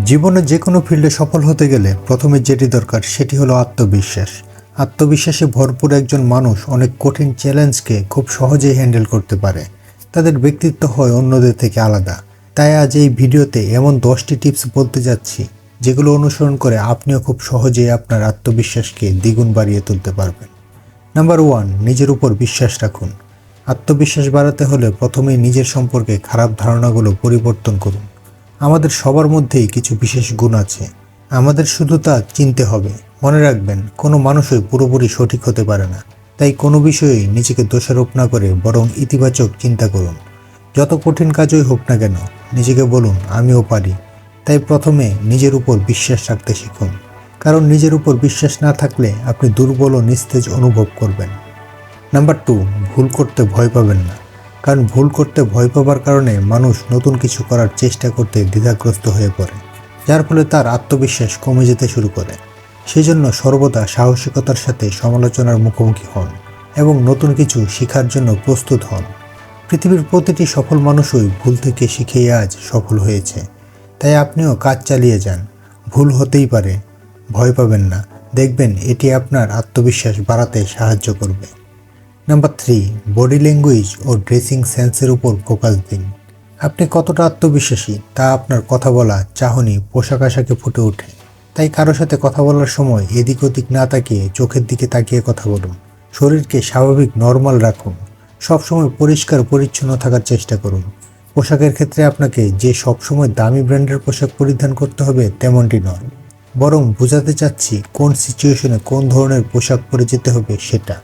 জীবনে যে কোনো ফিল্ডে সফল হতে গেলে প্রথমে যেটি দরকার সেটি হলো আত্মবিশ্বাস। আত্মবিশ্বাসে ভরপুর একজন মানুষ অনেক কঠিন চ্যালেঞ্জকে খুব সহজেই হ্যান্ডেল করতে পারে। তাদের ব্যক্তিত্ব হয় অন্যদের থেকে আলাদা। তাই আজ এই ভিডিওতে এমন 10টি টিপস বলতে যাচ্ছি যেগুলো অনুসরণ করে আপনিও খুব সহজেই আপনার আত্মবিশ্বাসকে দ্বিগুণ বাড়িয়ে তুলতে পারবেন। নাম্বার 1, নিজের উপর বিশ্বাস রাখুন। আত্মবিশ্বাস বাড়াতে হলে প্রথমেই নিজের সম্পর্কে খারাপ ধারণাগুলো পরিবর্তন করুন। আমাদের সবার মধ্যেই কিছু বিশেষ গুণ আছে, আমাদের শুধু তা চিনতে হবে। মনে রাখবেন, কোনো মানুষই পুরোপুরি সঠিক হতে পারে না। তাই কোনো বিষয়েই নিজেকে দোষারোপ না করে বরং ইতিবাচক চিন্তা করুন। যত কঠিন কাজই হোক না কেন, নিজেকে বলুন আমিও পারি। তাই প্রথমে নিজের উপর বিশ্বাস রাখতে শিখুন, কারণ নিজের উপর বিশ্বাস না থাকলে আপনি দুর্বল ও নিস্তেজ অনুভব করবেন। নাম্বার 2, ভুল করতে ভয় পাবেন না। কারণ ভুল করতে ভয় পাবার কারণে মানুষ নতুন কিছু করার চেষ্টা করতে দ্বিধাগ্রস্ত হয়ে পড়ে, যার ফলে তার আত্মবিশ্বাস কমে যেতে শুরু করে। সেজন্য সর্বদা সাহসিকতার সাথে সমালোচনার মুখোমুখি হন এবং নতুন কিছু শেখার জন্য প্রস্তুত হন। পৃথিবীর প্রতিটি সফল মানুষই ভুল থেকে শিখেই আজ সফল হয়েছে। তাই আপনিও কাজ চালিয়ে যান। ভুল হতেই পারে, ভয় পাবেন না। দেখবেন এটি আপনার আত্মবিশ্বাস বাড়াতে সাহায্য করবে। নাম্বার 3, বডি ল্যাঙ্গুয়েজ ও ড্রেসিং সেন্সের উপর ফোকাস দিন। আপনি কতটা আত্মবিশ্বাসী তা আপনার কথা বলা, চাহনি, পোশাক আশাকে ফুটে ওঠে। তাই কারো সাথে কথা বলার সময় এদিক ওদিক না তাকিয়ে চোখের দিকে তাকিয়ে কথা বলুন। শরীরকে স্বাভাবিক নর্মাল রাখুন। সবসময় পরিষ্কার পরিচ্ছন্ন থাকার চেষ্টা করুন। পোশাকের ক্ষেত্রে আপনাকে যে সবসময় দামি ব্র্যান্ডের পোশাক পরিধান করতে হবে তেমনটি নয়, বরং বোঝাতে চাচ্ছি কোন সিচুয়েশনে কোন ধরনের পোশাক পরে যেতে হবে সেটা।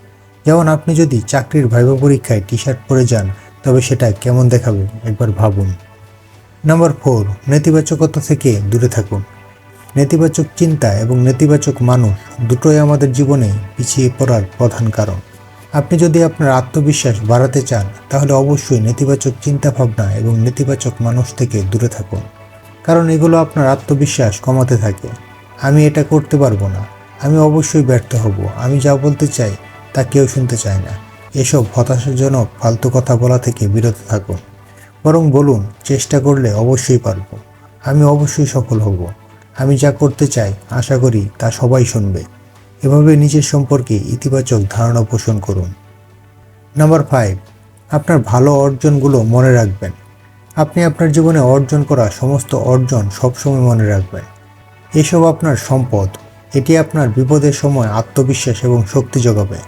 যেমন আপনি যদি চাকরির ভাইভা পরীক্ষায় টি শার্ট পরে যান, তবে সেটা কেমন দেখাবে একবার ভাবুন। নাম্বার 4, নেতিবাচকতা থেকে দূরে থাকুন। নেতিবাচক চিন্তা এবং নেতিবাচক মানুষ দুটোই আমাদের জীবনে পিছিয়ে পড়ার প্রধান কারণ। আপনি যদি আপনার আত্মবিশ্বাস বাড়াতে চান, তাহলে অবশ্যই নেতিবাচক চিন্তাভাবনা এবং নেতিবাচক মানুষ থেকে দূরে থাকুন, কারণ এগুলো আপনার আত্মবিশ্বাস কমাতে থাকে। আমি এটা করতে পারবো না, আমি অবশ্যই ব্যর্থ হব, আমি যা বলতে চাই তা কেউ শুনতে চায় না। এসব হতাশাজনক ফালতু কথা বলা থেকে বিরত থাকুন। বরং বলুন, চেষ্টা করলে অবশ্যই পারব, আমি অবশ্যই সফল হব, আমি যা করতে চাই আশা করি তা সবাই শুনবে। এভাবে নিজের সম্পর্কে ইতিবাচক ধারণা পোষণ করুন। নাম্বার 5, আপনার ভালো অর্জনগুলো মনে রাখবেন। আপনি আপনার জীবনে অর্জন করা সমস্ত অর্জন সবসময় মনে রাখবেন। এসব আপনার সম্পদ। এটি আপনার বিপদের সময় আত্মবিশ্বাস এবং শক্তি যোগাবে।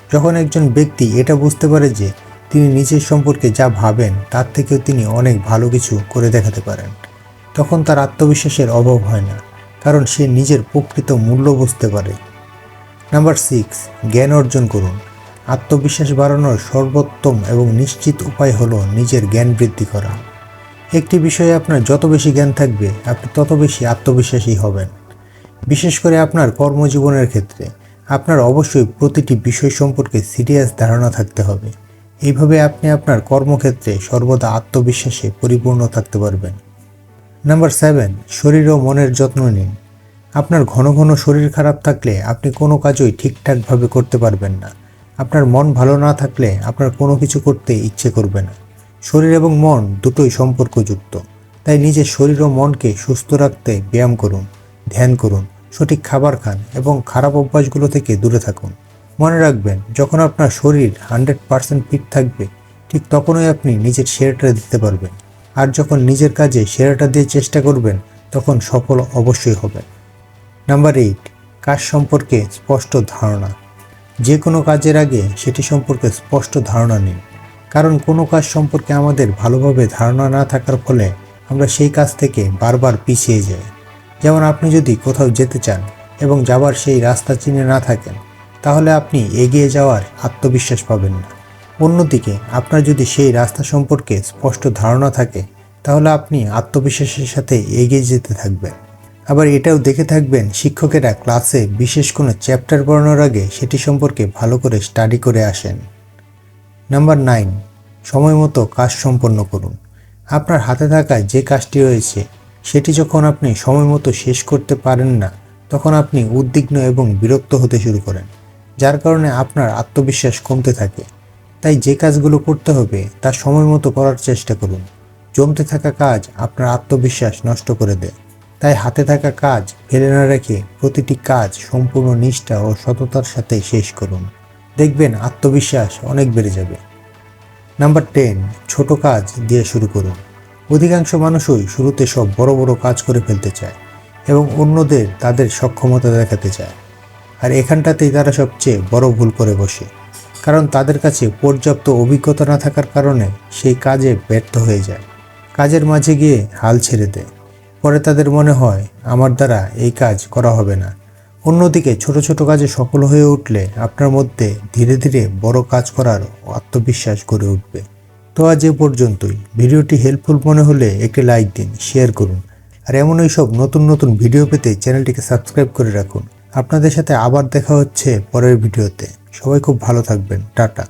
যখন একজন ব্যক্তি এটা বুঝতে পারে যে তিনি নিজের সম্পর্কে যা ভাবেন তার থেকেও তিনি অনেক ভালো কিছু করে দেখাতে পারেন, তখন তার আত্মবিশ্বাসের অভাব হয় না, কারণ সে নিজের প্রকৃত মূল্য বুঝতে পারে। নাম্বার 6, জ্ঞান অর্জন করুন। আত্মবিশ্বাস বাড়ানোর সর্বোত্তম এবং নিশ্চিত উপায় হলো নিজের জ্ঞান বৃদ্ধি করা। একটি বিষয়ে আপনার যত বেশি জ্ঞান থাকবে, আপনি তত বেশি আত্মবিশ্বাসী হবেন। বিশেষ করে আপনার কর্মজীবনের ক্ষেত্রে আপনার অবশ্যই প্রতিটি বিষয় সম্পর্কে সিরিয়াস ধারণা থাকতে হবে। এইভাবে আপনি আপনার কর্মক্ষেত্রে সর্বদা আত্মবিশ্বাসে পরিপূর্ণ থাকতে পারবেন। নাম্বার 7, শরীর ও মনের যত্ন নিন। আপনার ঘন ঘন শরীর খারাপ থাকলে আপনি কোনো কাজই ঠিকঠাকভাবে করতে পারবেন না। আপনার মন ভালো না থাকলে আপনার কোনো কিছু করতে ইচ্ছে করবে না। শরীর এবং মন দুটোই সম্পর্কযুক্ত। তাই নিজের শরীর ও মনকে সুস্থ রাখতে ব্যায়াম করুন, ধ্যান করুন, সঠিক খাবার খান এবং খারাপ অভ্যাসগুলো থেকে দূরে থাকুন। মনে রাখবেন, যখন আপনার শরীর 100% ফিট থাকবে, ঠিক তখনই আপনি নিজের সেরাটা দিতে পারবেন। আর যখন নিজের কাজে সেরাটা দিয়ে চেষ্টা করবেন, তখন সফল অবশ্যই হবেন। নাম্বার 8, কাজ সম্পর্কে স্পষ্ট ধারণা। যে কোনো কাজের আগে সেটি সম্পর্কে স্পষ্ট ধারণা নিন, কারণ কোনো কাজ সম্পর্কে আমাদের ভালোভাবে ধারণা না থাকার ফলে আমরা সেই কাজ থেকে বারবার পিছিয়ে যাই। যেমন আপনি যদি কোথাও যেতে চান এবং যাবার সেই রাস্তা চিনে না থাকেন, তাহলে আপনি এগিয়ে যাওয়ার আত্মবিশ্বাস পাবেন না। অন্যদিকে আপনার যদি সেই রাস্তা সম্পর্কে স্পষ্ট ধারণা থাকে, তাহলে আপনি আত্মবিশ্বাসের সাথে এগিয়ে যেতে থাকবেন। আবার এটাও দেখে থাকবেন, শিক্ষকেরা ক্লাসে বিশেষ কোনো চ্যাপ্টার পড়ানোর আগে সেটি সম্পর্কে ভালো করে স্টাডি করে আসেন। নাম্বার 9, সময় মতো কাজ সম্পন্ন করুন। আপনার হাতে থাকা যে কাজটি রয়েছে সেটি যখন আপনি সময় মতো শেষ করতে পারেন না, তখন আপনি উদ্বিগ্ন এবং বিরক্ত হতে শুরু করেন, যার কারণে আপনার আত্মবিশ্বাস কমতে থাকে। তাই যে কাজগুলো করতে হবে তা সময় মতো করার চেষ্টা করুন। জমতে থাকা কাজ আপনার আত্মবিশ্বাস নষ্ট করে দেয়। তাই হাতে থাকা কাজ ফেলে না রেখে প্রতিটি কাজ সম্পূর্ণ নিষ্ঠা ও সততার সাথে শেষ করুন। দেখবেন আত্মবিশ্বাস অনেক বেড়ে যাবে। নাম্বার 10, ছোট কাজ দিয়ে শুরু করুন। অধিকাংশ মানুষই শুরুতে সব বড় বড় কাজ করে ফেলতে চায় এবং অন্যদের তাদের সক্ষমতা দেখাতে চায়। আর এখানটাতেই তারা সবচেয়ে বড় ভুল করে বসে, কারণ তাদের কাছে পর্যাপ্ত অভিজ্ঞতা না থাকার কারণে সেই কাজে ব্যর্থ হয়ে যায়, কাজের মাঝে গিয়ে হাল ছেড়ে দেয়। পরে তাদের মনে হয় আমার দ্বারা এই কাজ করা হবে না। অন্যদিকে ছোট ছোট কাজে সফল হয়ে উঠলে আপনার মধ্যে ধীরে ধীরে বড় কাজ করার আত্মবিশ্বাস গড়ে উঠবে। তো আজ এ পর্যন্তই। ভিডিওটি হেল্পফুল মনে হলে একটি লাইক দিন, শেয়ার করুন, আর এমনই সব নতুন নতুন ভিডিও পেতে চ্যানেলটিকে সাবস্ক্রাইব করে রাখুন। আপনাদের সাথে আবার দেখা হচ্ছে পরের ভিডিওতে। সবাই খুব ভালো থাকবেন। টাটা।